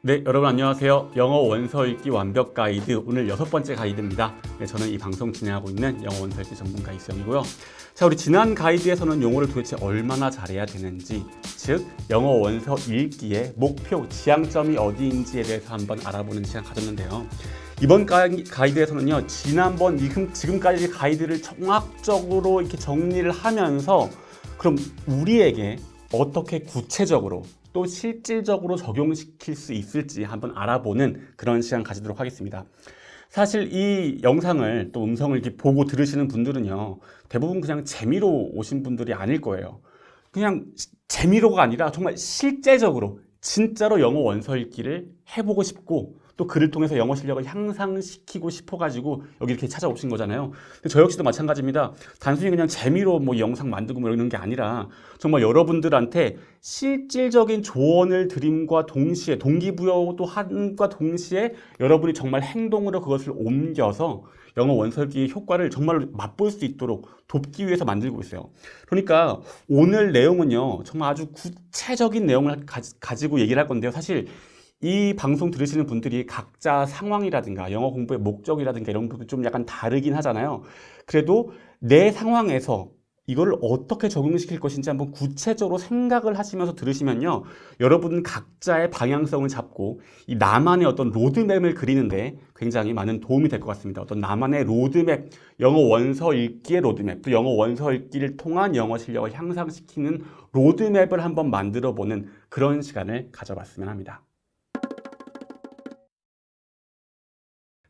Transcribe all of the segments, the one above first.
네, 여러분 안녕하세요. 영어 원서 읽기 완벽 가이드 오늘 6번째 가이드입니다. 네, 저는 이 방송 진행하고 있는 영어 원서 읽기 전문가 이수영이고요. 자, 우리 지난 가이드에서는 영어를 도대체 얼마나 잘해야 되는지, 즉 영어 원서 읽기의 목표, 지향점이 어디인지에 대해서 한번 알아보는 시간 가졌는데요. 이번 가이드에서는요, 지금까지 가이드를 종합적으로 이렇게 정리를 하면서 그럼 우리에게 어떻게 구체적으로 또 실질적으로 적용시킬 수 있을지 한번 알아보는 그런 시간 가지도록 하겠습니다. 사실 이 영상을 또 음성을 이렇게 보고 들으시는 분들은요, 대부분 그냥 재미로 오신 분들이 아닐 거예요. 그냥 재미로가 아니라 정말 실제적으로 진짜로 영어 원서 읽기를 해보고 싶고 또 글을 통해서 영어 실력을 향상시키고 싶어가지고 여기 이렇게 찾아오신 거잖아요. 근데 저 역시도 마찬가지입니다. 단순히 그냥 재미로 뭐 영상 만들고 뭐 이러는 게 아니라 정말 여러분들한테 실질적인 조언을 드림과 동시에 동기부여도 함과 동시에 여러분이 정말 행동으로 그것을 옮겨서 영어 원서 읽기의 효과를 정말 맛볼 수 있도록 돕기 위해서 만들고 있어요. 그러니까 오늘 내용은요, 정말 아주 구체적인 내용을 가지고 얘기를 할 건데요. 사실 이 방송 들으시는 분들이 각자 상황이라든가 영어 공부의 목적이라든가 이런 부분이 좀 약간 다르긴 하잖아요. 그래도 내 상황에서 이거를 어떻게 적용시킬 것인지 한번 구체적으로 생각을 하시면서 들으시면요, 여러분 각자의 방향성을 잡고 이 나만의 어떤 로드맵을 그리는데 굉장히 많은 도움이 될 것 같습니다. 어떤 나만의 로드맵, 영어 원서 읽기의 로드맵, 또 영어 원서 읽기를 통한 영어 실력을 향상시키는 로드맵을 한번 만들어 보는 그런 시간을 가져봤으면 합니다.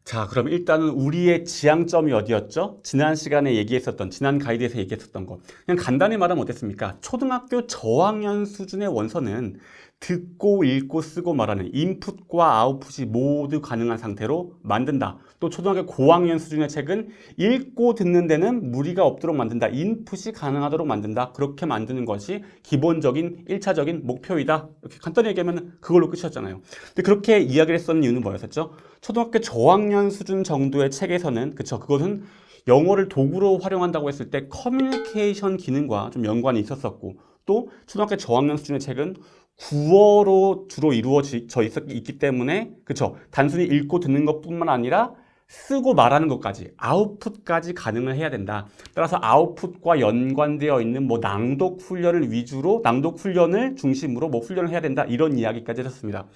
자, 그럼 일단은 우리의 지향점이 어디였죠? 지난 가이드에서 얘기했었던 것. 그냥 간단히 말하면 어땠습니까? 초등학교 저학년 수준의 원서는 듣고, 읽고, 쓰고 말하는 인풋과 아웃풋이 모두 가능한 상태로 만든다. 또 초등학교 고학년 수준의 책은 읽고 듣는 데는 무리가 없도록 만든다. 인풋이 가능하도록 만든다. 그렇게 만드는 것이 기본적인 1차적인 목표이다. 이렇게 간단히 얘기하면 그걸로 끝이었잖아요. 근데 그렇게 이야기를 했었는 이유는 뭐였었죠? 초등학교 저학년 수준 정도의 책에서는, 그쵸, 그것은 영어를 도구로 활용한다고 했을 때 커뮤니케이션 기능과 좀 연관이 있었었고, 또 초등학교 저학년 수준의 책은 구어로 주로 있기 때문에, 그쵸, 단순히 읽고 듣는 것뿐만 아니라 쓰고 말하는 것까지, 아웃풋까지 가능을 해야 된다. 따라서 아웃풋과 연관되어 있는 뭐 낭독 훈련을 중심으로 뭐 훈련을 해야 된다. 이런 이야기까지 했었습니다.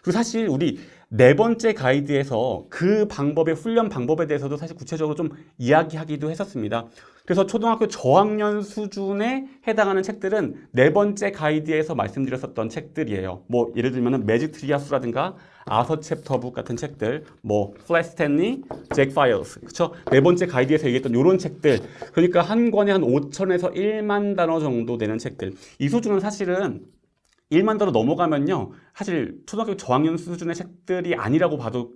그리고 사실 우리 4번째 가이드에서 그 훈련 방법에 대해서도 사실 구체적으로 좀 이야기하기도 했었습니다. 그래서 초등학교 저학년 수준에 해당하는 책들은 4번째 가이드에서 말씀드렸었던 책들이에요. 뭐 예를 들면 매직 트리아스라든가 아서 챕터북 같은 책들, 뭐 플랫 스탠리, 잭 파일스, 그쵸? 4번째 가이드에서 얘기했던 이런 책들, 그러니까 한 권에 한 5천에서 1만 단어 정도 되는 책들. 이 수준은 사실은 1만 단어 넘어가면요, 사실 초등학교 저학년 수준의 책들이 아니라고 봐도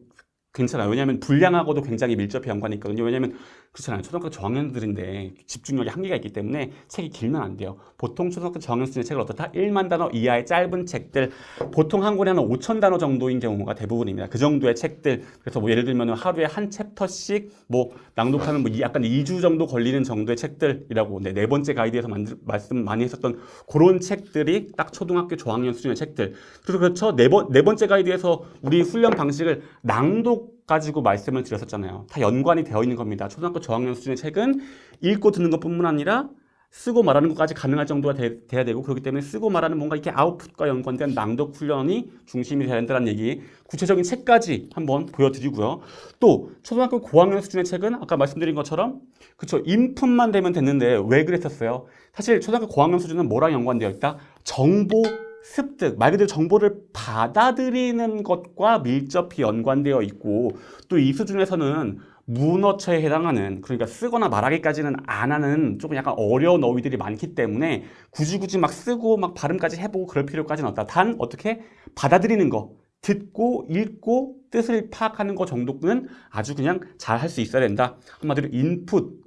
괜찮아요. 왜냐하면 분량하고도 굉장히 밀접히 연관이 있거든요. 왜냐하면 그렇잖아요. 초등학교 저학년들인데 집중력이 한계가 있기 때문에 책이 길면 안 돼요. 보통 초등학교 저학년 수준의 책을 어떻다? 1만 단어 이하의 짧은 책들, 보통 한 권에 한 5천 단어 정도인 경우가 대부분입니다. 그 정도의 책들. 그래서 뭐 예를 들면 하루에 한 챕터씩 뭐 낭독하는 뭐 약간 2주 정도 걸리는 정도의 책들이라고, 네 번째 가이드에서 말씀 많이 했었던 그런 책들이 딱 초등학교 저학년 수준의 책들. 그래서 그렇죠. 네 번째 가이드에서 우리 훈련 방식을 낭독 가지고 말씀을 드렸었잖아요. 다 연관이 되어 있는 겁니다. 초등학교 저학년 수준의 책은 읽고 듣는 것뿐만 아니라 쓰고 말하는 것까지 가능할 정도가 돼야 되고, 그렇기 때문에 쓰고 말하는 뭔가 이렇게 아웃풋과 연관된 낭독 훈련이 중심이 돼야 된다는 얘기, 구체적인 책까지 한번 보여드리고요. 또 초등학교 고학년 수준의 책은 아까 말씀드린 것처럼, 그쵸, 인풋만 되면 됐는데 왜 그랬었어요? 사실 초등학교 고학년 수준은 뭐랑 연관되어 있다? 정보 습득, 말 그대로 정보를 받아들이는 것과 밀접히 연관되어 있고, 또 이 수준에서는 문어처에 해당하는, 그러니까 쓰거나 말하기까지는 안 하는 조금 약간 어려운 어휘들이 많기 때문에 굳이 막 쓰고 막 발음까지 해보고 그럴 필요까지는 없다. 단 어떻게 받아들이는 거, 듣고 읽고 뜻을 파악하는 거 정도는 아주 그냥 잘 할 수 있어야 된다. 한마디로 인풋,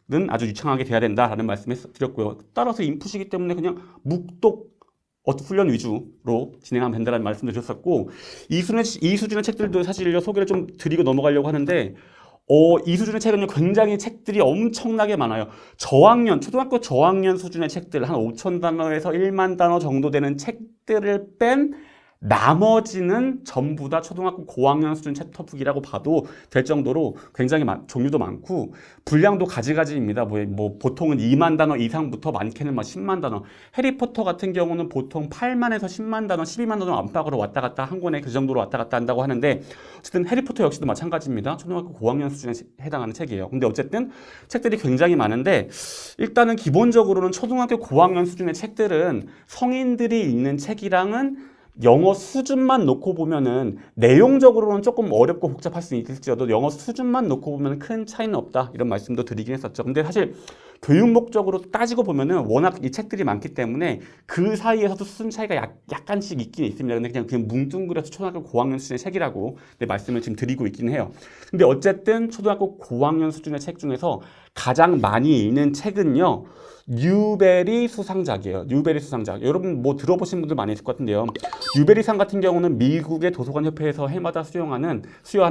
는 아주 유창하게 돼야 된다라는 말씀을 드렸고요. 따라서 인풋이기 때문에 그냥 묵독 훈련 위주로 진행하면 된다는 말씀도 드렸었고, 이 수준의 책들도 사실 소개를 좀 드리고 넘어가려고 하는데, 이 수준의 책은요, 굉장히 책들이 엄청나게 많아요. 초등학교 저학년 수준의 책들, 한 5천 단어에서 1만 단어 정도 되는 책들을 뺀 나머지는 전부 다 초등학교 고학년 수준 챕터북이라고 봐도 될 정도로 굉장히 종류도 많고 분량도 가지가지입니다. 뭐 보통은 2만 단어 이상부터 많게는 막 10만 단어. 해리포터 같은 경우는 보통 8만에서 10만 단어, 12만 단어 안팎으로 왔다 갔다 한 권에 그 정도로 왔다 갔다 한다고 하는데 어쨌든 해리포터 역시도 마찬가지입니다. 초등학교 고학년 수준에 해당하는 책이에요. 근데 어쨌든 책들이 굉장히 많은데 일단은 기본적으로는 초등학교 고학년 수준의 책들은 성인들이 읽는 책이랑은 영어 수준만 놓고 보면은 내용적으로는 조금 어렵고 복잡할 수 있을지라도 영어 수준만 놓고 보면 큰 차이는 없다 이런 말씀도 드리긴 했었죠. 근데 사실 교육 목적으로 따지고 보면은 워낙 이 책들이 많기 때문에 그 사이에서도 수준 차이가 약간씩 있긴 있습니다. 근데 그냥 뭉뚱그려서 초등학교 고학년 수준의 책이라고 말씀을 지금 드리고 있긴 해요. 근데 어쨌든 초등학교 고학년 수준의 책 중에서 가장 많이 읽는 책은요. 뉴베리 수상작이에요. 뉴베리 수상작. 여러분 뭐 들어보신 분들 많이 있을 것 같은데요. 뉴베리상 같은 경우는 미국의 도서관 협회에서 해마다 수여하는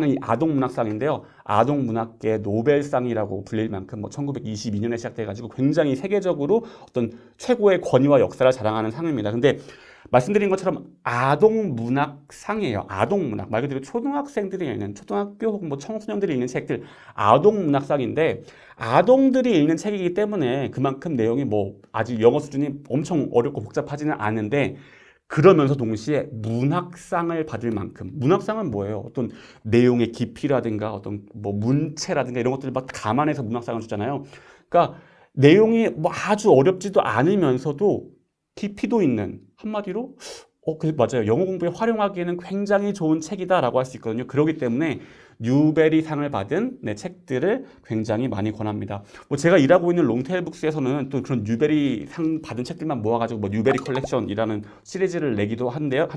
이 아동문학상인데요. 아동문학계 노벨상이라고 불릴 만큼 뭐 1922년에 시작돼가지고 굉장히 세계적으로 어떤 최고의 권위와 역사를 자랑하는 상입니다. 근데 말씀드린 것처럼 아동문학상이에요. 아동문학. 말 그대로 초등학생들이 읽는, 초등학교 혹은 뭐 청소년들이 읽는 책들, 아동문학상인데, 아동들이 읽는 책이기 때문에 그만큼 내용이 뭐 아직 영어 수준이 엄청 어렵고 복잡하지는 않은데, 그러면서 동시에 문학상을 받을 만큼, 문학상은 뭐예요? 어떤 내용의 깊이라든가 어떤 뭐 문체라든가 이런 것들을 막 감안해서 문학상을 주잖아요. 그러니까 내용이 뭐 아주 어렵지도 않으면서도 깊이도 있는, 한마디로 맞아요. 영어 공부에 활용하기에는 굉장히 좋은 책이다라고 할 수 있거든요. 그렇기 때문에 뉴베리상을 받은 책들을 굉장히 많이 권합니다. 뭐 제가 일하고 있는 롱테일 북스에서는 또 그런 뉴베리상 받은 책들만 모아가지고 뭐 뉴베리 컬렉션이라는 시리즈를 내기도 하는데요.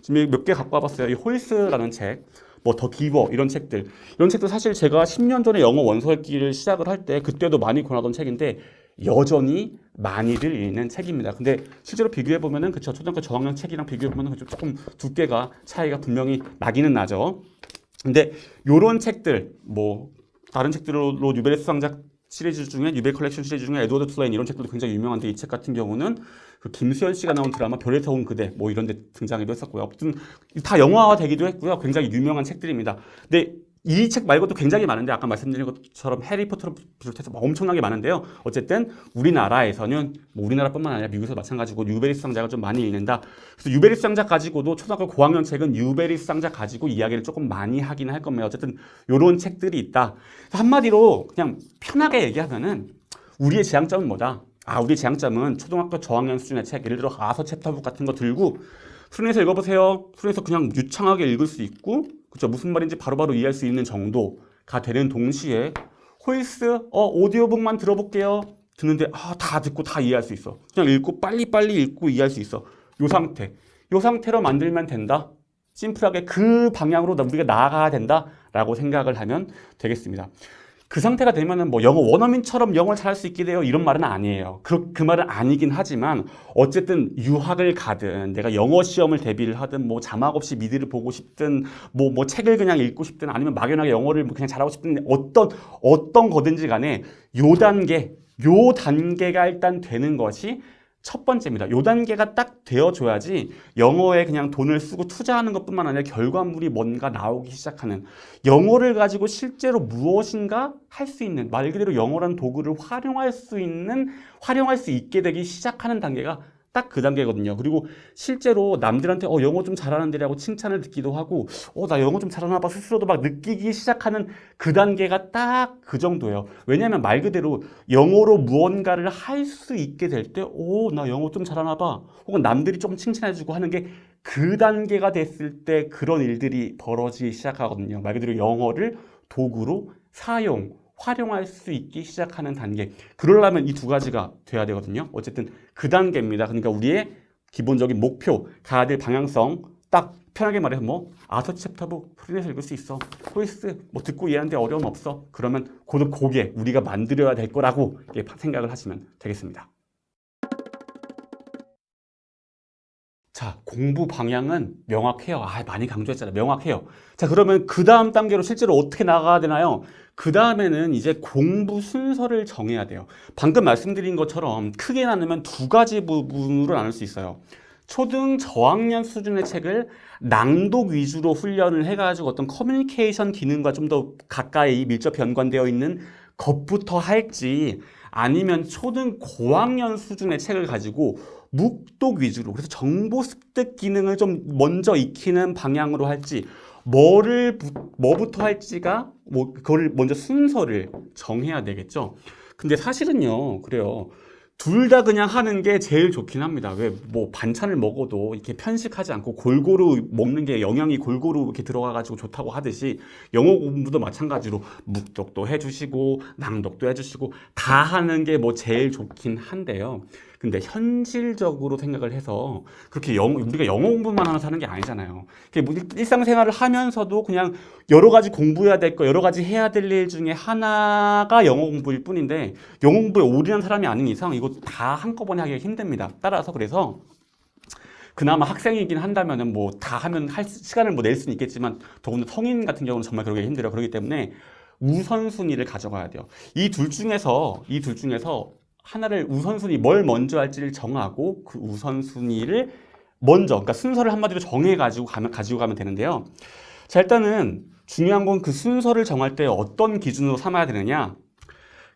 지금 몇 개 갖고 와봤어요. 이 홀스라는 책, 뭐 더 기버 이런 책도 사실 제가 10년 전에 영어 원서 읽기를 시작을 할 때 그때도 많이 권하던 책인데 여전히 많이들 읽는 책입니다. 근데 실제로 비교해 보면은 그쵸, 초등학교 저학년 책이랑 비교해 보면은 조금 두께가 차이가 분명히 나기는 나죠. 근데 요런 책들 뭐 다른 책들로 뉴베리 수상작 시리즈 중에 뉴베리 컬렉션 시리즈 중에 에드워드 투레인 이런 책들도 굉장히 유명한데 이 책 같은 경우는 그 김수현 씨가 나온 드라마 별에서 온 그대 뭐 이런 데 등장하기도 했었고요. 아무튼 다 영화화 되기도 했고요. 굉장히 유명한 책들입니다. 근데 이 책 말고도 굉장히 많은데 아까 말씀드린 것처럼 해리포터를 비롯해서 엄청나게 많은데요. 어쨌든 우리나라에서는 뭐 우리나라뿐만 아니라 미국에서 마찬가지고 뉴베리 수상작을 좀 많이 읽는다. 그래서 뉴베리 수상작 가지고도 초등학교 고학년 책은 뉴베리 수상작 가지고 이야기를 조금 많이 하긴 할 겁니다. 어쨌든 이런 책들이 있다. 한마디로 그냥 편하게 얘기하면은 우리의 지향점은 뭐다? 우리의 지향점은 초등학교 저학년 수준의 책, 예를 들어 아서 챕터북 같은 거 들고 수련해서 읽어보세요. 수련해서 그냥 유창하게 읽을 수 있고, 그렇죠? 무슨 말인지 바로바로 이해할 수 있는 정도가 되는 동시에 홀스, 오디오북만 들어볼게요. 듣는데 다 듣고 다 이해할 수 있어. 그냥 읽고 빨리빨리 읽고 이해할 수 있어. 요 상태로 만들면 된다. 심플하게 그 방향으로 우리가 나아가야 된다라고 생각을 하면 되겠습니다. 그 상태가 되면은 뭐 영어 원어민처럼 영어를 잘할 수 있게 돼요 이런 말은 아니에요. 그 말은 아니긴 하지만 어쨌든 유학을 가든 내가 영어 시험을 대비를 하든 뭐 자막 없이 미드를 보고 싶든 뭐 책을 그냥 읽고 싶든 아니면 막연하게 영어를 그냥 잘하고 싶든 어떤 거든지 간에 요 단계가 일단 되는 것이 첫 번째입니다. 요 단계가 딱 되어줘야지 영어에 그냥 돈을 쓰고 투자하는 것뿐만 아니라 결과물이 뭔가 나오기 시작하는, 영어를 가지고 실제로 무엇인가 할 수 있는, 말 그대로 영어라는 도구를 활용할 수 있게 되기 시작하는 단계가 딱 그 단계거든요. 그리고 실제로 남들한테 영어 좀 잘하는데라고 칭찬을 듣기도 하고 나 영어 좀 잘하나 봐 스스로도 막 느끼기 시작하는 그 단계가 딱 그 정도예요. 왜냐하면 말 그대로 영어로 무언가를 할 수 있게 될 때 나 영어 좀 잘하나 봐 혹은 남들이 조금 칭찬해주고 하는 게 그 단계가 됐을 때 그런 일들이 벌어지기 시작하거든요. 말 그대로 영어를 도구로 활용할 수 있기 시작하는 단계. 그러려면 이 두 가지가 돼야 되거든요. 어쨌든 그 단계입니다. 그러니까 우리의 기본적인 목표, 가야 될 방향성, 딱 편하게 말해서 아서 챕터북 프리넷에서 읽을 수 있어. 홀스 듣고 이해하는데 어려움 없어. 그러면 그게 우리가 만들어야 될 거라고 생각을 하시면 되겠습니다. 자, 공부 방향은 명확해요. 많이 강조했잖아요. 명확해요. 자, 그러면 그 다음 단계로 실제로 어떻게 나가야 되나요? 그 다음에는 이제 공부 순서를 정해야 돼요. 방금 말씀드린 것처럼 크게 나누면 두 가지 부분으로 나눌 수 있어요. 초등 저학년 수준의 책을 낭독 위주로 훈련을 해가지고 어떤 커뮤니케이션 기능과 좀 더 가까이 밀접 연관되어 있는 것부터 할지, 아니면 초등 고학년 수준의 책을 가지고 묵독 위주로, 그래서 정보 습득 기능을 좀 먼저 익히는 방향으로 할지, 뭐부터 할지가 그걸 먼저 순서를 정해야 되겠죠. 근데 사실은요, 그래요. 둘 다 그냥 하는 게 제일 좋긴 합니다. 왜 뭐 반찬을 먹어도 이렇게 편식하지 않고 골고루 먹는 게 영양이 골고루 이렇게 들어가가지고 좋다고 하듯이 영어 공부도 마찬가지로 묵독도 해주시고 낭독도 해주시고 다 하는 게 뭐 제일 좋긴 한데요. 근데 현실적으로 생각을 해서 그렇게 우리가 영어 공부만 하면서 하는 게 아니잖아요. 뭐 일상생활을 하면서도 그냥 여러 가지 공부해야 될 거, 여러 가지 해야 될 일 중에 하나가 영어 공부일 뿐인데, 영어 공부에 올인한 사람이 아닌 이상 이거 다 한꺼번에 하기가 힘듭니다. 따라서 그래서 그나마 학생이긴 한다면은 뭐 다 하면 할 시간을 뭐 낼 수는 있겠지만, 더군다나 성인 같은 경우는 정말 그러기 힘들어요. 그렇기 때문에 우선순위를 가져가야 돼요. 이 둘 중에서 하나를 우선순위, 뭘 먼저 할지를 정하고 그 우선순위를 먼저, 그러니까 순서를 한마디로 정해가지고 가지고 가면 되는데요. 자, 일단은 중요한 건 그 순서를 정할 때 어떤 기준으로 삼아야 되느냐.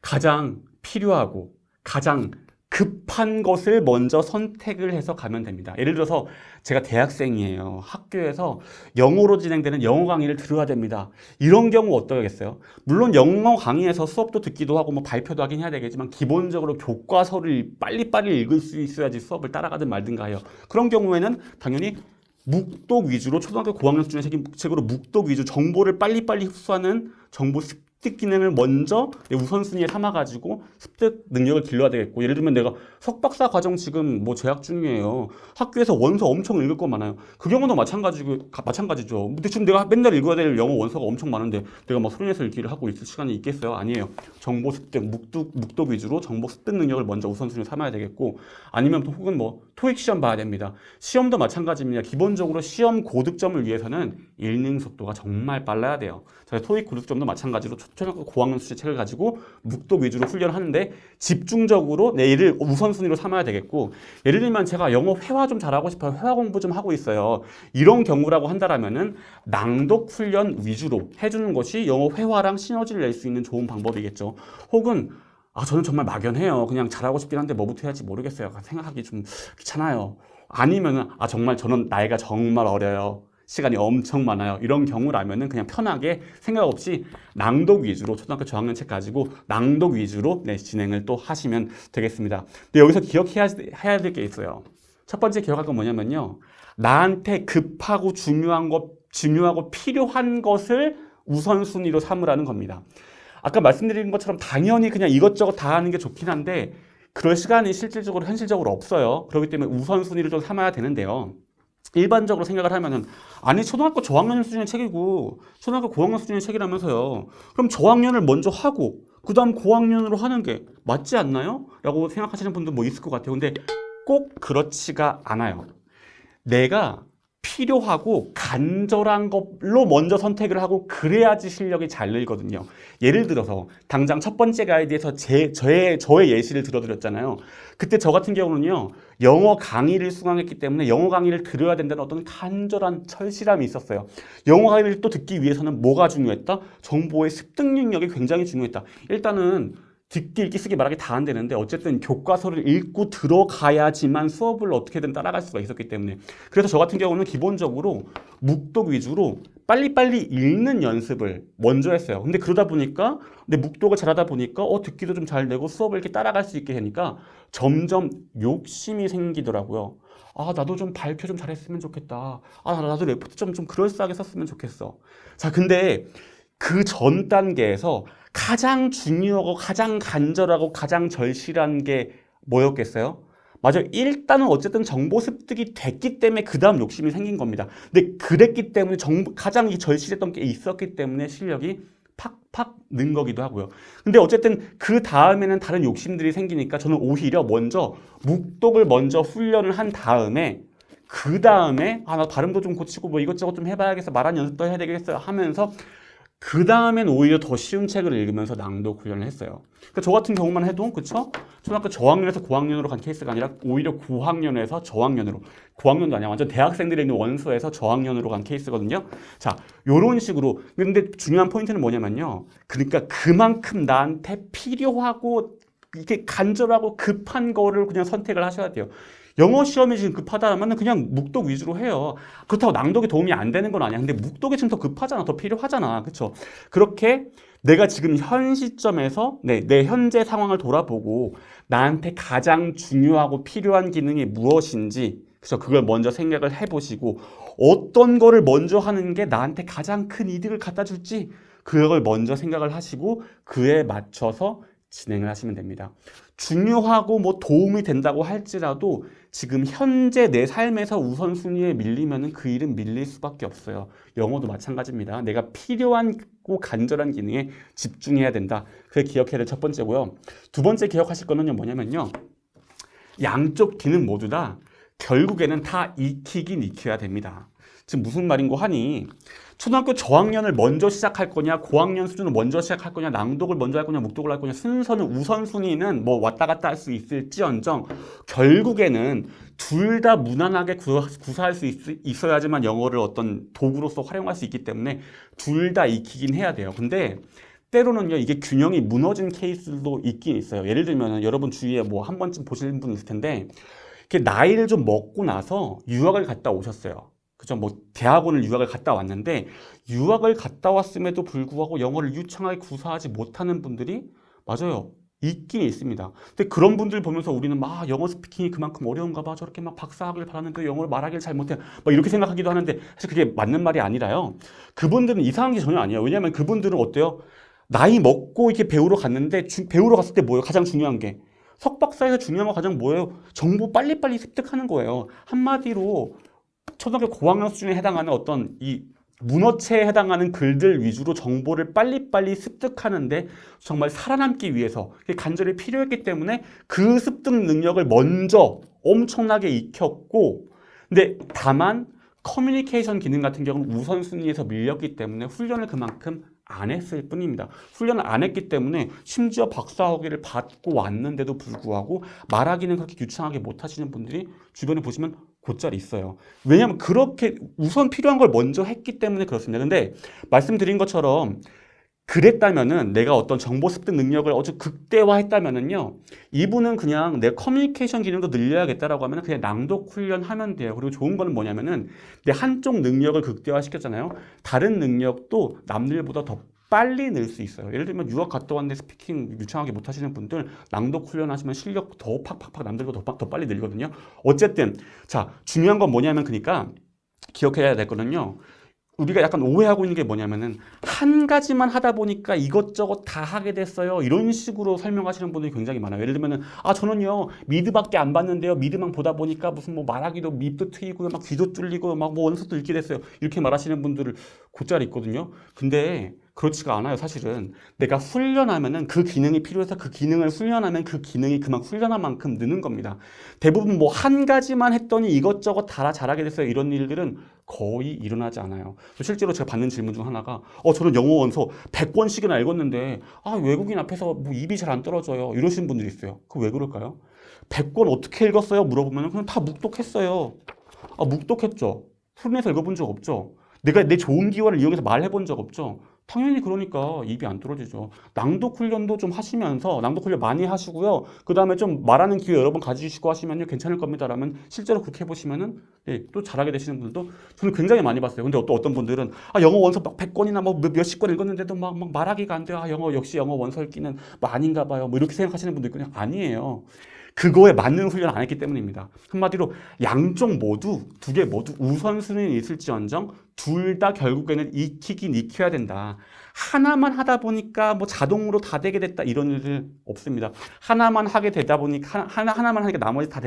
가장 필요하고 가장 급한 것을 먼저 선택을 해서 가면 됩니다. 예를 들어서 제가 대학생이에요. 학교에서 영어로 진행되는 영어 강의를 들어야 됩니다. 이런 경우 어떠겠어요? 물론 영어 강의에서 수업도 듣기도 하고 뭐 발표도 하긴 해야 되겠지만, 기본적으로 교과서를 빨리빨리 읽을 수 있어야지 수업을 따라가든 말든가 해요. 그런 경우에는 당연히 묵독 위주로, 초등학교 고학년 수준의 책으로 묵독 위주, 정보를 빨리빨리 흡수하는 정보 습득 기능을 먼저 우선순위에 삼아가지고 습득 능력을 길러야 되겠고, 예를 들면 내가 석박사 과정 지금 뭐 재학 중이에요. 학교에서 원서 엄청 읽을 거 많아요. 그 경우도 마찬가지죠. 근데 지금 내가 맨날 읽어야 될 영어 원서가 엄청 많은데 내가 막 소리내서 읽기를 하고 있을 시간이 있겠어요? 아니에요. 정보 습득, 묵독 위주로 정보 습득 능력을 먼저 우선순위에 삼아야 되겠고, 아니면 혹은 뭐 토익 시험 봐야 됩니다. 시험도 마찬가지입니다. 기본적으로 시험 고득점을 위해서는 읽는 속도가 정말 빨라야 돼요. 토익 고득점도 마찬가지로 초등학교 고학년 수준의 책을 가지고 묵독 위주로 훈련하는데 집중적으로 내일을 우선순위로 삼아야 되겠고, 예를 들면 제가 영어 회화 좀 잘하고 싶어요. 회화 공부 좀 하고 있어요. 이런 경우라고 한다라면은 낭독 훈련 위주로 해주는 것이 영어 회화랑 시너지를 낼 수 있는 좋은 방법이겠죠. 혹은 저는 정말 막연해요. 그냥 잘하고 싶긴 한데 뭐부터 해야 할지 모르겠어요. 생각하기 좀 귀찮아요. 아니면은 정말 저는 나이가 정말 어려요. 시간이 엄청 많아요. 이런 경우라면은 그냥 편하게 생각 없이 낭독 위주로, 초등학교 저학년 책 가지고 낭독 위주로 진행을 또 하시면 되겠습니다. 근데 여기서 기억해야 될 게 있어요. 첫 번째 기억할 건 뭐냐면요. 나한테 급하고 중요하고 필요한 것을 우선순위로 삼으라는 겁니다. 아까 말씀드린 것처럼 당연히 그냥 이것저것 다 하는 게 좋긴 한데, 그럴 시간이 실질적으로 현실적으로 없어요. 그렇기 때문에 우선순위를 좀 삼아야 되는데요. 일반적으로 생각을 하면은, 아니 초등학교 저학년 수준의 책이고 초등학교 고학년 수준의 책이라면서요. 그럼 저학년을 먼저 하고 그 다음 고학년으로 하는 게 맞지 않나요? 라고 생각하시는 분도 뭐 있을 것 같아요. 근데 꼭 그렇지가 않아요. 내가 필요하고 간절한 걸로 먼저 선택을 하고 그래야지 실력이 잘 늘거든요. 예를 들어서 당장 첫 번째 가이드에서 저의 예시를 들어드렸잖아요. 그때 저 같은 경우는요, 영어 강의를 수강했기 때문에 영어 강의를 들어야 된다는 어떤 간절한 철실함이 있었어요. 영어 강의를 또 듣기 위해서는 뭐가 중요했다? 정보의 습득 능력이 굉장히 중요했다. 일단은 듣기, 읽기, 쓰기, 말하기 다 안 되는데 어쨌든 교과서를 읽고 들어가야지만 수업을 어떻게든 따라갈 수가 있었기 때문에, 그래서 저 같은 경우는 기본적으로 묵독 위주로 빨리빨리 읽는 연습을 먼저 했어요. 근데 그러다 보니까, 묵독을 잘하다 보니까 듣기도 좀 잘 되고 수업을 이렇게 따라갈 수 있게 되니까 점점 욕심이 생기더라고요. 나도 좀 발표 좀 잘했으면 좋겠다. 나도 레포트 좀 그럴싸하게 썼으면 좋겠어. 자, 근데 그 전 단계에서 가장 중요하고 가장 간절하고 가장 절실한 게 뭐였겠어요? 맞아요. 일단은 어쨌든 정보 습득이 됐기 때문에 그 다음 욕심이 생긴 겁니다. 근데 그랬기 때문에 가장 절실했던 게 있었기 때문에 실력이 팍팍 는 거기도 하고요. 근데 어쨌든 그 다음에는 다른 욕심들이 생기니까 저는 오히려 먼저 묵독을 먼저 훈련을 한 다음에, 그 다음에 나 발음도 좀 고치고 뭐 이것저것 좀 해봐야겠어, 말하는 연습도 해야 되겠어 하면서 그 다음엔 오히려 더 쉬운 책을 읽으면서 낭독 훈련을 했어요. 그러니까 저 같은 경우만 해도, 그쵸? 초등학교 저학년에서 고학년으로 간 케이스가 아니라 오히려 고학년에서 저학년으로, 고학년도 아니야. 완전 대학생들이 있는 원소에서 저학년으로 간 케이스거든요. 자, 요런 식으로. 근데 중요한 포인트는 뭐냐면요. 그러니까 그만큼 나한테 필요하고, 이게 간절하고 급한 거를 그냥 선택을 하셔야 돼요. 영어 시험이 지금 급하다면 그냥 묵독 위주로 해요. 그렇다고 낭독에 도움이 안 되는 건 아니야. 근데 묵독이 지금 더 급하잖아. 더 필요하잖아. 그렇죠? 그렇게 내가 지금 현 시점에서 내 현재 상황을 돌아보고 나한테 가장 중요하고 필요한 기능이 무엇인지, 그래서 그걸 먼저 생각을 해보시고 어떤 거를 먼저 하는 게 나한테 가장 큰 이득을 갖다 줄지 그걸 먼저 생각을 하시고 그에 맞춰서 진행을 하시면 됩니다. 중요하고 뭐 도움이 된다고 할지라도 지금 현재 내 삶에서 우선순위에 밀리면은 그 일은 밀릴 수밖에 없어요. 영어도 마찬가지입니다. 내가 필요하고 간절한 기능에 집중해야 된다. 그걸 기억해야 될 첫 번째고요. 두 번째 기억하실 거는요, 뭐냐면요. 양쪽 기능 모두 다 결국에는 다 익히긴 익혀야 됩니다. 지금 무슨 말인고 하니 초등학교 저학년을 먼저 시작할 거냐, 고학년 수준을 먼저 시작할 거냐, 낭독을 먼저 할 거냐, 묵독을 할 거냐, 순서는 우선순위는 뭐 왔다 갔다 할 수 있을지언정 결국에는 둘 다 무난하게 구사할 수 있어야지만 영어를 어떤 도구로서 활용할 수 있기 때문에 둘 다 익히긴 해야 돼요. 근데 때로는요, 이게 균형이 무너진 케이스도 있긴 있어요. 예를 들면 여러분 주위에 뭐 한 번쯤 보시는 분 있을 텐데 이렇게 나이를 좀 먹고 나서 유학을 갔다 오셨어요. 그죠? 뭐 대학원을 유학을 갔다 왔는데 유학을 갔다 왔음에도 불구하고 영어를 유창하게 구사하지 못하는 분들이 맞아요. 있긴 있습니다. 근데 그런 분들 보면서 우리는 막 영어 스피킹이 그만큼 어려운가 봐. 저렇게 막 박사학위를 받았는데 영어를 말하기를 잘 못해. 막 이렇게 생각하기도 하는데 사실 그게 맞는 말이 아니라요. 그분들은 이상한 게 전혀 아니에요. 왜냐하면 그분들은 어때요? 나이 먹고 이렇게 배우러 갔는데 배우러 갔을 때 뭐예요? 가장 중요한 게 석박사에서 중요한 거 가장 뭐예요? 정보 빨리빨리 습득하는 거예요. 한마디로 초등학교 고학년 수준에 해당하는 어떤 이 문어체에 해당하는 글들 위주로 정보를 빨리빨리 습득하는데 정말 살아남기 위해서 간절히 필요했기 때문에 그 습득 능력을 먼저 엄청나게 익혔고, 근데 다만 커뮤니케이션 기능 같은 경우는 우선순위에서 밀렸기 때문에 훈련을 그만큼 안 했을 뿐입니다. 훈련을 안 했기 때문에 심지어 박사학위를 받고 왔는데도 불구하고 말하기는 그렇게 유창하게 못하시는 분들이 주변에 보시면 곧잘 있어요. 왜냐하면 그렇게 우선 필요한 걸 먼저 했기 때문에 그렇습니다. 근데 말씀드린 것처럼 그랬다면은 내가 어떤 정보 습득 능력을 아주 극대화했다면은요, 이분은 그냥 내 커뮤니케이션 기능도 늘려야겠다라고 하면 그냥 낭독 훈련하면 돼요. 그리고 좋은 거는 뭐냐면은 내 한쪽 능력을 극대화시켰잖아요. 다른 능력도 남들보다 더 빨리 늘 수 있어요. 예를 들면 유학 갔다 왔는데 스피킹 유창하게 못하시는 분들 낭독 훈련하시면 실력 더 팍팍팍 남들보다 더 빨리 늘거든요. 어쨌든 자, 중요한 건 뭐냐면 그러니까 기억해야 될 거는요. 우리가 약간 오해하고 있는 게 뭐냐면은 한 가지만 하다 보니까 이것저것 다 하게 됐어요. 이런 식으로 설명하시는 분들이 굉장히 많아요. 예를 들면은 저는요 미드밖에 안 봤는데요. 미드만 보다 보니까 무슨 뭐 말하기도 밉도 트이고 막 귀도 뚫리고 막 뭐 원서도 읽게 됐어요. 이렇게 말하시는 분들을 곧잘 있거든요. 근데 그렇지가 않아요. 사실은 내가 훈련하면은 그 기능이 필요해서 그 기능을 훈련하면 그 기능이 그만 훈련한 만큼 느는 겁니다. 대부분 뭐 한 가지만 했더니 이것저것 다 잘하게 됐어요. 이런 일들은 거의 일어나지 않아요. 실제로 제가 받는 질문 중 하나가 저는 영어 원서 100권씩이나 읽었는데 외국인 앞에서 뭐 입이 잘 안 떨어져요. 이러시는 분들이 있어요. 그 왜 그럴까요? 100권 어떻게 읽었어요? 물어보면 그냥 다 묵독했어요. 묵독했죠. 훈련해서 읽어본 적 없죠. 내가 내 좋은 기회를 이용해서 말해본 적 없죠. 당연히 그러니까 입이 안 떨어지죠. 낭독 훈련도 좀 하시면서 낭독 훈련 많이 하시고요. 그 다음에 좀 말하는 기회 여러 번 가지시고 하시면요 괜찮을 겁니다라면 실제로 그렇게 해보시면은 또 잘하게 되시는 분들도 저는 굉장히 많이 봤어요. 근데 또 어떤 분들은 영어 원서 막 100권이나 뭐 몇십 권 읽었는데도 막 말하기가 안 돼요. 영어 역시 영어 원서 읽기는 뭐 아닌가 봐요. 뭐 이렇게 생각하시는 분들 그냥 아니에요. 그거에 맞는 훈련을 안 했기 때문입니다. 한마디로 양쪽 모두 두 개 모두 우선순위는 있을지언정 둘 다 결국에는 익히긴 익혀야 된다. 하나만 하다 보니까 뭐 자동으로 다 되게 됐다 이런 일은 없습니다. 하나만 하게 되다 보니까 하나만 하니까 나머지 다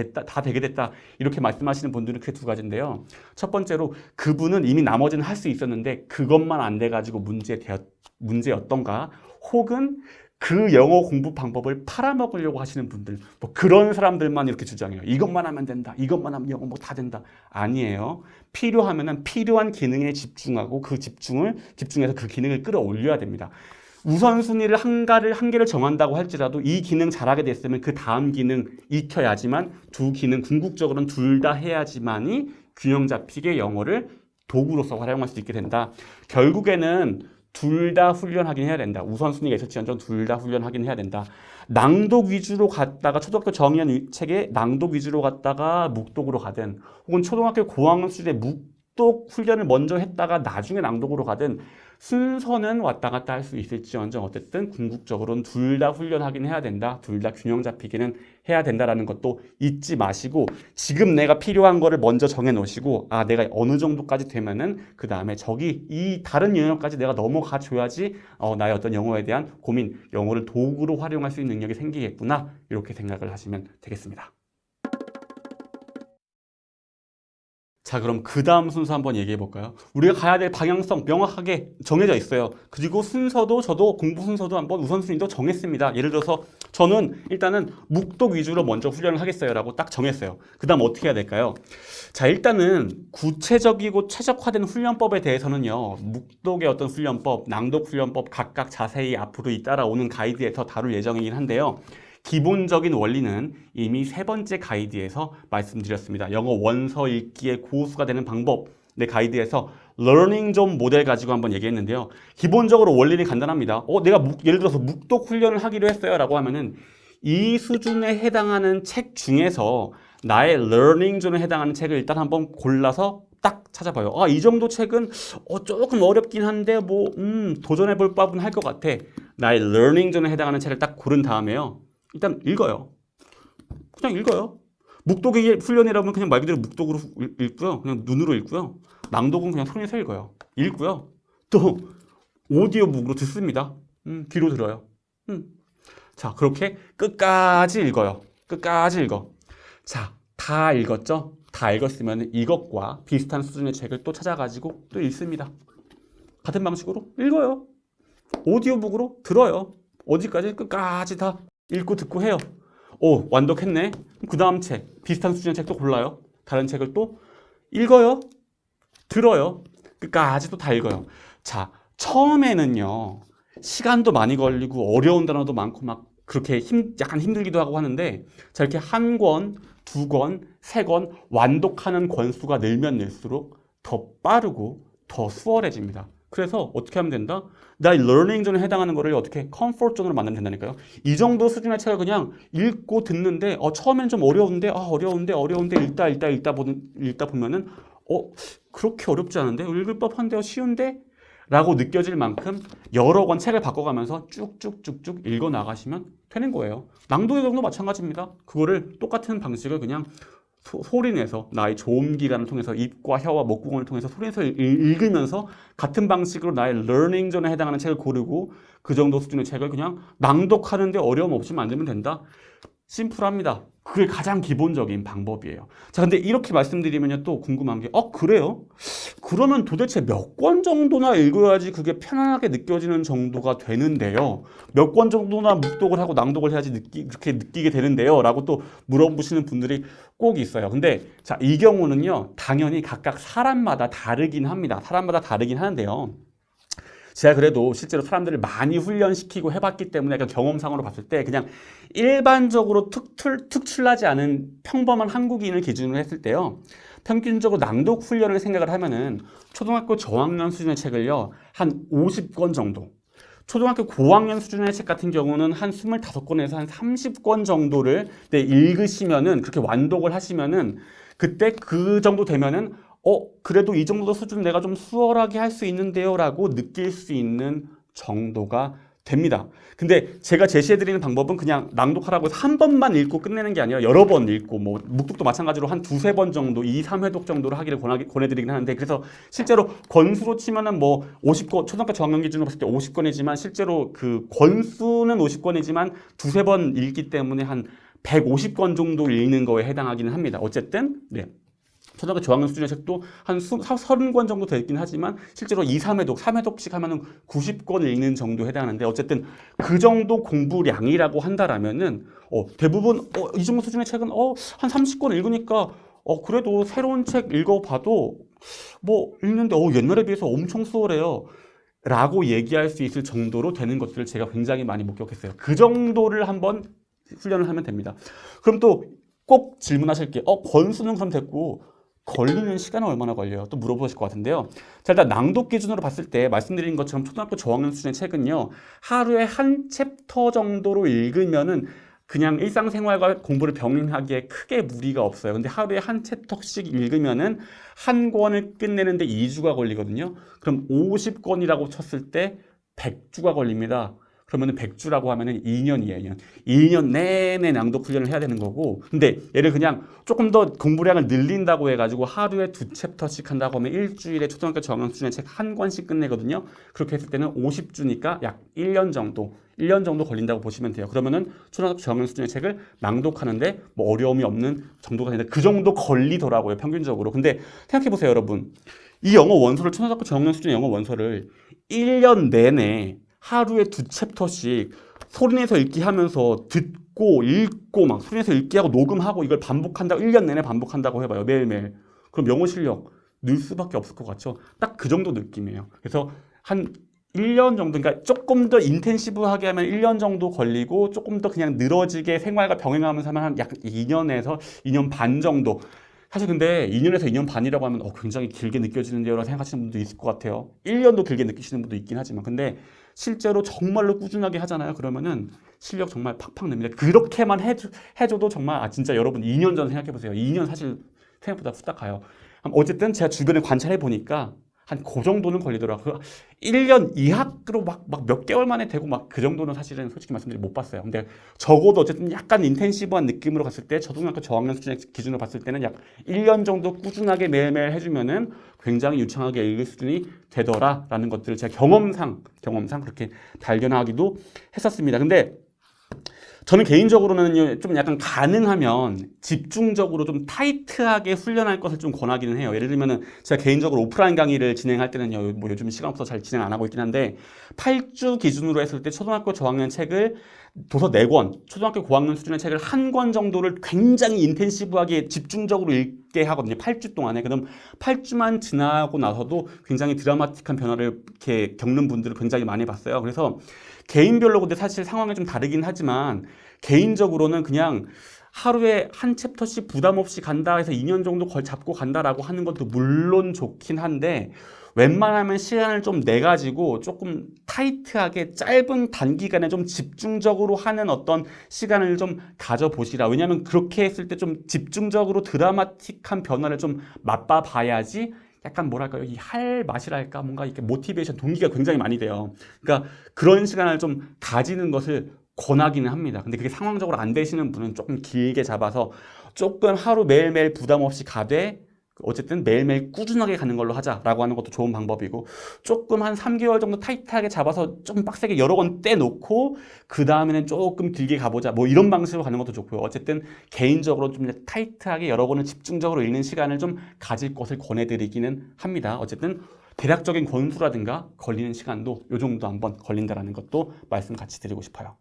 되게 됐다 이렇게 말씀하시는 분들은 그게 두 가지인데요. 첫 번째로 그분은 이미 나머지는 할 수 있었는데 그것만 안 돼가지고 문제였던가 혹은 그 영어 공부 방법을 팔아먹으려고 하시는 분들, 뭐 그런 사람들만 이렇게 주장해요. 이것만 하면 된다. 이것만 하면 영어 뭐 다 된다. 아니에요. 필요하면은 필요한 기능에 집중하고 그 집중해서 그 기능을 끌어올려야 됩니다. 우선순위를 한 개를 정한다고 할지라도 이 기능 잘하게 됐으면 그 다음 기능 익혀야지만 두 기능 궁극적으로는 둘 다 해야지만이 균형 잡히게 영어를 도구로서 활용할 수 있게 된다. 결국에는 둘 다 훈련하긴 해야 된다. 우선순위가 있을지언정 둘 다 훈련하긴 해야 된다. 낭독 위주로 갔다가 초등학교 저학년 책에 낭독 위주로 갔다가 묵독으로 가든 혹은 초등학교 고학년 수준의 묵독 훈련을 먼저 했다가 나중에 낭독으로 가든 순서는 왔다 갔다 할 수 있을지언정 어쨌든 궁극적으로는 둘 다 훈련하긴 해야 된다. 둘 다 균형 잡히기는 해야 된다라는 것도 잊지 마시고 지금 내가 필요한 거를 먼저 정해 놓으시고 아 내가 어느 정도까지 되면은 그 다음에 저기 이 다른 영역까지 내가 넘어가 줘야지 나의 어떤 영어에 대한 고민, 영어를 도구로 활용할 수 있는 능력이 생기겠구나 이렇게 생각을 하시면 되겠습니다. 자, 그럼 그 다음 순서 한번 얘기해 볼까요? 우리가 가야 될 방향성 명확하게 정해져 있어요. 그리고 순서도 저도 공부 순서도 한번 우선순위도 정했습니다. 예를 들어서 저는 일단은 묵독 위주로 먼저 훈련을 하겠어요 라고 딱 정했어요. 그 다음 어떻게 해야 될까요? 자, 일단은 구체적이고 최적화된 훈련법에 대해서는요. 묵독의 어떤 훈련법, 낭독 훈련법 각각 자세히 앞으로 따라오는 가이드에서 다룰 예정이긴 한데요. 기본적인 원리는 이미 세 번째 가이드에서 말씀드렸습니다. 영어 원서 읽기의 고수가 되는 방법 내 가이드에서 러닝 존 모델 가지고 한번 얘기했는데요. 기본적으로 원리는 간단합니다. 내가 예를 들어서 묵독 훈련을 하기로 했어요 라고 하면은 이 수준에 해당하는 책 중에서 나의 러닝 존에 해당하는 책을 일단 한번 골라서 딱 찾아봐요. 이 정도 책은 조금 어렵긴 한데 도전해 볼 법은 할 것 같아. 나의 러닝 존에 해당하는 책을 딱 고른 다음에요. 일단 읽어요. 그냥 읽어요. 묵독의 훈련이라면 그냥 말 그대로 묵독으로 읽고요. 그냥 눈으로 읽고요. 낭독은 그냥 손에서 읽어요. 읽고요. 또 오디오북으로 듣습니다. 귀로 들어요. 자, 그렇게 끝까지 읽어요. 끝까지 읽어. 자, 다 읽었죠? 다 읽었으면 이것과 비슷한 수준의 책을 또 찾아가지고 또 읽습니다. 같은 방식으로 읽어요. 오디오북으로 들어요. 어디까지? 끝까지 다 읽고 듣고 해요. 완독했네. 그 다음 책, 비슷한 수준의 책도 골라요. 다른 책을 또 읽어요. 들어요. 끝까지 또 다 읽어요. 자, 처음에는요. 시간도 많이 걸리고 어려운 단어도 많고 막 그렇게 약간 힘들기도 하고 하는데 자, 이렇게 한 권, 두 권, 세 권 완독하는 권수가 늘면 늘수록 더 빠르고 더 수월해집니다. 그래서 어떻게 하면 된다? 나의 러닝 존에 해당하는 거를 어떻게 컴포트 존으로 만들면 된다니까요. 이 정도 수준의 책을 그냥 읽고 듣는데 처음에는 좀 어려운데 어려운데 읽다 보면은 그렇게 어렵지 않은데 읽을 법한데요. 쉬운데? 라고 느껴질 만큼 여러 권 책을 바꿔가면서 쭉쭉쭉쭉 읽어 나가시면 되는 거예요. 낭독의 경우도 마찬가지입니다. 그거를 똑같은 방식을 그냥 소리내서 나의 조음 기관을 통해서 입과 혀와 목구멍을 통해서 소리내서 읽으면서 같은 방식으로 나의 러닝 존에 해당하는 책을 고르고 그 정도 수준의 책을 그냥 낭독하는데 어려움 없이 만들면 된다. 심플합니다. 그게 가장 기본적인 방법이에요. 자, 근데 이렇게 말씀드리면 또 궁금한 게 그래요? 그러면 도대체 몇 권 정도나 읽어야지 그게 편안하게 느껴지는 정도가 되는데요. 몇 권 정도나 묵독을 하고 낭독을 해야지 그렇게 느끼게 되는데요. 라고 또 물어보시는 분들이 꼭 있어요. 근데 자, 이 경우는요. 당연히 각각 사람마다 다르긴 합니다. 사람마다 다르긴 하는데요. 제가 그래도 실제로 사람들을 많이 훈련시키고 해봤기 때문에 약간 경험상으로 봤을 때 그냥 일반적으로 특출나지 않은 평범한 한국인을 기준으로 했을 때요. 평균적으로 낭독 훈련을 생각을 하면은 초등학교 저학년 수준의 책을요. 한 50권 정도. 초등학교 고학년 수준의 책 같은 경우는 한 25권에서 한 30권 정도를 읽으시면은 그렇게 완독을 하시면은 그때 그 정도 되면은 그래도 이 정도 수준 내가 좀 수월하게 할 수 있는데요 라고 느낄 수 있는 정도가 됩니다. 근데 제가 제시해드리는 방법은 그냥 낭독하라고 해서 한 번만 읽고 끝내는 게 아니라 여러 번 읽고 묵독도 마찬가지로 한 두세 번 정도 2, 3회독 정도로 하기를 권해드리긴 하는데 그래서 실제로 권수로 치면은 50권, 초등학교 저학년 기준으로 봤을 때 50권이지만 실제로 그 권수는 50권이지만 두세 번 읽기 때문에 한 150권 정도 읽는 거에 해당하기는 합니다. 어쨌든 네. 초등학교 저학년 수준의 책도 한 30권 정도 되긴 하지만 실제로 2, 3회독, 3회독씩 하면은 90권 읽는 정도 해당하는데 어쨌든 그 정도 공부량이라고 한다라면은 대부분 이 정도 수준의 책은 한 30권 읽으니까 그래도 새로운 책 읽어봐도 뭐 읽는데 옛날에 비해서 엄청 수월해요. 라고 얘기할 수 있을 정도로 되는 것들을 제가 굉장히 많이 목격했어요. 그 정도를 한번 훈련을 하면 됩니다. 그럼 또 꼭 질문하실 게 권수는 그럼 됐고 걸리는 시간은 얼마나 걸려요? 또 물어보실 것 같은데요. 자, 일단 낭독 기준으로 봤을 때 말씀드린 것처럼 초등학교 저학년 수준의 책은요. 하루에 한 챕터 정도로 읽으면은 그냥 일상생활과 공부를 병행하기에 크게 무리가 없어요. 근데 하루에 한 챕터씩 읽으면은 한 권을 끝내는데 2주가 걸리거든요. 그럼 50권이라고 쳤을 때 100주가 걸립니다. 그러면은 100주라고 하면은 2년이에요. 2년 내내 낭독 훈련을 해야 되는 거고. 근데 얘를 그냥 조금 더 공부량을 늘린다고 해가지고 하루에 2챕터씩 한다고 하면 일주일에 초등학교 저학년 수준의 책 한 권씩 끝내거든요. 그렇게 했을 때는 50주니까 약 1년 정도 걸린다고 보시면 돼요. 그러면은 초등학교 저학년 수준의 책을 낭독하는데 뭐 어려움이 없는 정도가 되는데 그 정도 걸리더라고요. 평균적으로. 근데 생각해보세요, 여러분. 이 영어 원서를 초등학교 저학년 수준의 영어 원서를 1년 내내 하루에 2챕터씩 소리내서 읽기 하면서 듣고 읽고 막 소리내서 읽기 하고 녹음하고 이걸 반복한다고 1년 내내 반복한다고 해봐요. 매일매일. 그럼 영어 실력 늘 수밖에 없을 것 같죠. 딱 그 정도 느낌이에요. 그래서 한 1년 정도, 그러니까 조금 더 인텐시브하게 하면 1년 정도 걸리고 조금 더 그냥 늘어지게 생활과 병행하면서 하면 한 약 2년에서 2년 반 정도. 사실 근데 2년에서 2년 반이라고 하면 굉장히 길게 느껴지는데요 라고 생각하시는 분도 있을 것 같아요. 1년도 길게 느끼시는 분도 있긴 하지만 근데 실제로 정말로 꾸준하게 하잖아요. 그러면은 실력 정말 팍팍 냅니다. 그렇게만 해줘도 정말 진짜 여러분 2년 전 생각해보세요. 2년 사실 생각보다 후딱 가요. 어쨌든 제가 주변에 관찰해 보니까 한 그 정도는 걸리더라고요. 1년 이학으로 막 몇 개월 만에 되고 막 그 정도는 사실은 솔직히 말씀드리면 못 봤어요. 근데 적어도 어쨌든 약간 인텐시브한 느낌으로 갔을 때 초등학교 저학년 수준의 기준으로 봤을 때는 약 1년 정도 꾸준하게 매일매일 해주면은 굉장히 유창하게 읽을 수준이 되더라라는 것들을 제가 경험상 그렇게 발견하기도 했었습니다. 근데 저는 개인적으로는 좀 약간 가능하면 집중적으로 좀 타이트하게 훈련할 것을 좀 권하기는 해요. 예를 들면은 제가 개인적으로 오프라인 강의를 진행할 때는요, 뭐 요즘 시간 없어서 잘 진행 안 하고 있긴 한데 8주 기준으로 했을 때 초등학교 저학년 책을 도서 4권, 초등학교 고학년 수준의 책을 한 권 정도를 굉장히 인텐시브하게 집중적으로 읽게 하거든요. 8주 동안에. 그럼 8주만 지나고 나서도 굉장히 드라마틱한 변화를 이렇게 겪는 분들을 굉장히 많이 봤어요. 그래서 개인별로 근데 사실 상황이 좀 다르긴 하지만 개인적으로는 그냥 하루에 한 챕터씩 부담 없이 간다 해서 2년 정도 잡고 간다라고 하는 것도 물론 좋긴 한데 웬만하면 시간을 좀 내가지고 조금 타이트하게 짧은 단기간에 좀 집중적으로 하는 어떤 시간을 좀 가져보시라. 왜냐하면 그렇게 했을 때 좀 집중적으로 드라마틱한 변화를 좀 맛봐 봐야지 약간 뭐랄까요, 이 할 맛이랄까, 뭔가 이렇게 모티베이션, 동기가 굉장히 많이 돼요. 그러니까 그런 시간을 좀 가지는 것을 권하기는 합니다. 근데 그게 상황적으로 안 되시는 분은 조금 길게 잡아서 조금 하루 매일매일 부담 없이 가되 어쨌든 매일매일 꾸준하게 가는 걸로 하자라고 하는 것도 좋은 방법이고, 조금 한 3개월 정도 타이트하게 잡아서 좀 빡세게 여러 권 떼놓고 그 다음에는 조금 길게 가보자, 뭐 이런 방식으로 가는 것도 좋고요. 어쨌든 개인적으로 좀 타이트하게 여러 권을 집중적으로 읽는 시간을 좀 가질 것을 권해드리기는 합니다. 어쨌든 대략적인 권수라든가 걸리는 시간도 이 정도 한번 걸린다라는 것도 말씀 같이 드리고 싶어요.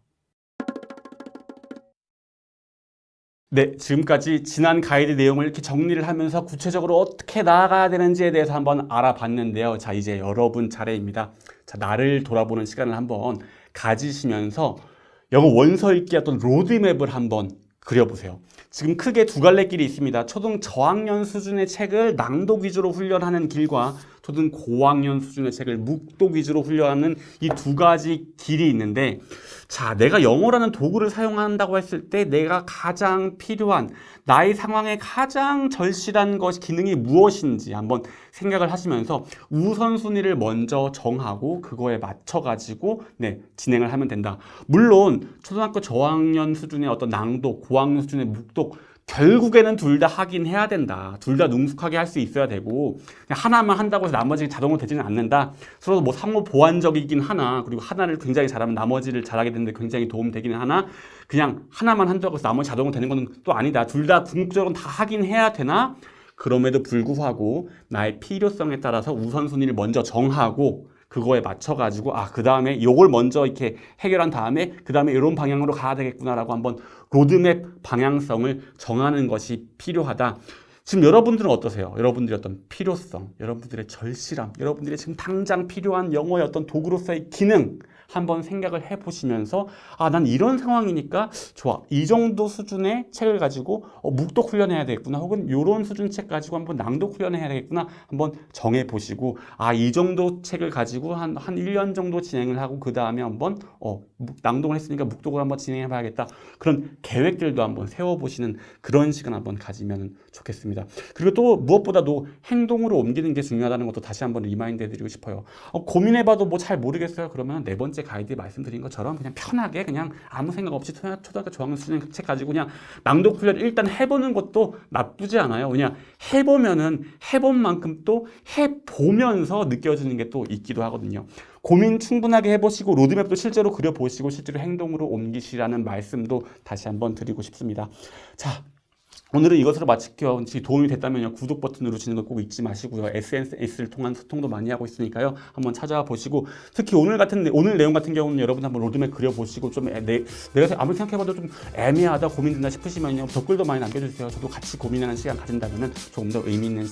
네, 지금까지 지난 가이드 내용을 이렇게 정리를 하면서 구체적으로 어떻게 나아가야 되는지에 대해서 한번 알아봤는데요. 자, 이제 여러분 차례입니다. 자, 나를 돌아보는 시간을 한번 가지시면서 영어 원서 읽기 어떤 로드맵을 한번 그려보세요. 지금 크게 두 갈래 길이 있습니다. 초등 저학년 수준의 책을 낭독 위주로 훈련하는 길과 초등 고학년 수준의 책을 묵독 위주로 훈련하는 이 두 가지 길이 있는데, 자, 내가 영어라는 도구를 사용한다고 했을 때 내가 가장 필요한, 나의 상황에 가장 절실한 것이 기능이 무엇인지 한번 생각을 하시면서 우선순위를 먼저 정하고 그거에 맞춰가지고 진행을 하면 된다. 물론 초등학교 저학년 수준의 어떤 낭독, 고학년 수준의 묵독, 결국에는 둘 다 하긴 해야 된다. 둘 다 능숙하게 할 수 있어야 되고, 하나만 한다고 해서 나머지 자동으로 되지는 않는다. 서로 뭐 상호 보완적이긴 하나, 그리고 하나를 굉장히 잘하면 나머지를 잘하게 되는데 굉장히 도움되기는 하나, 그냥 하나만 한다고 해서 나머지 자동으로 되는 건 또 아니다. 둘 다 궁극적으로 다 하긴 해야 되나? 그럼에도 불구하고 나의 필요성에 따라서 우선순위를 먼저 정하고 그거에 맞춰가지고 그 다음에 요걸 먼저 이렇게 해결한 다음에 그 다음에 이런 방향으로 가야 되겠구나라고 한번 로드맵 방향성을 정하는 것이 필요하다. 지금 여러분들은 어떠세요? 여러분들의 어떤 필요성, 여러분들의 절실함, 여러분들의 지금 당장 필요한 영어의 어떤 도구로서의 기능 한번 생각을 해보시면서 난 이런 상황이니까 좋아. 이 정도 수준의 책을 가지고 묵독 훈련해야 되겠구나. 혹은 이런 수준 책 가지고 한번 낭독 훈련해야 되겠구나. 한번 정해보시고 이 정도 책을 가지고 한 1년 정도 진행을 하고 그 다음에 한번 낭독을 했으니까 묵독을 한번 진행해봐야겠다. 그런 계획들도 한번 세워보시는 그런 시간 한번 가지면 좋겠습니다. 그리고 또 무엇보다도 행동으로 옮기는 게 중요하다는 것도 다시 한번 리마인드 해드리고 싶어요. 고민해봐도 뭐 잘 모르겠어요. 그러면 네 번째 가이드에 말씀드린 것처럼 그냥 편하게 그냥 아무 생각 없이 초등학교 저학년 수준의 책 가지고 그냥 낭독 훈련 일단 해보는 것도 나쁘지 않아요. 그냥 해보면은 해본 만큼 또 해보면서 느껴지는 게 또 있기도 하거든요. 고민 충분하게 해보시고 로드맵도 실제로 그려보시고 실제로 행동으로 옮기시라는 말씀도 다시 한번 드리고 싶습니다. 자, 오늘은 이것으로 마칠게요. 도움이 됐다면요. 구독 버튼 누르시는 거 꼭 잊지 마시고요. SNS를 통한 소통도 많이 하고 있으니까요. 한번 찾아와 보시고 특히 오늘 내용 같은 경우는 여러분 한번 로드맵 그려보시고 좀 내가 아무리 생각해봐도 좀 애매하다 고민된다 싶으시면요. 댓글도 많이 남겨주세요. 저도 같이 고민하는 시간 가진다면은 조금 더 의미 있는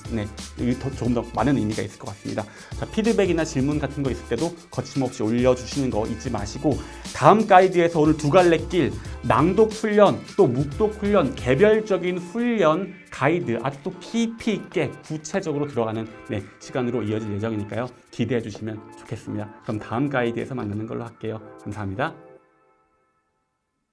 조금 더 많은 의미가 있을 것 같습니다. 자, 피드백이나 질문 같은 거 있을 때도 거침없이 올려주시는 거 잊지 마시고 다음 가이드에서 오늘 두 갈래 길 낭독 훈련 또 묵독 훈련 개별적인 훈련 가이드 아주 또 깊이 있게 구체적으로 들어가는 시간으로 이어질 예정이니까요. 기대해 주시면 좋겠습니다. 그럼 다음 가이드에서 만나는 걸로 할게요. 감사합니다.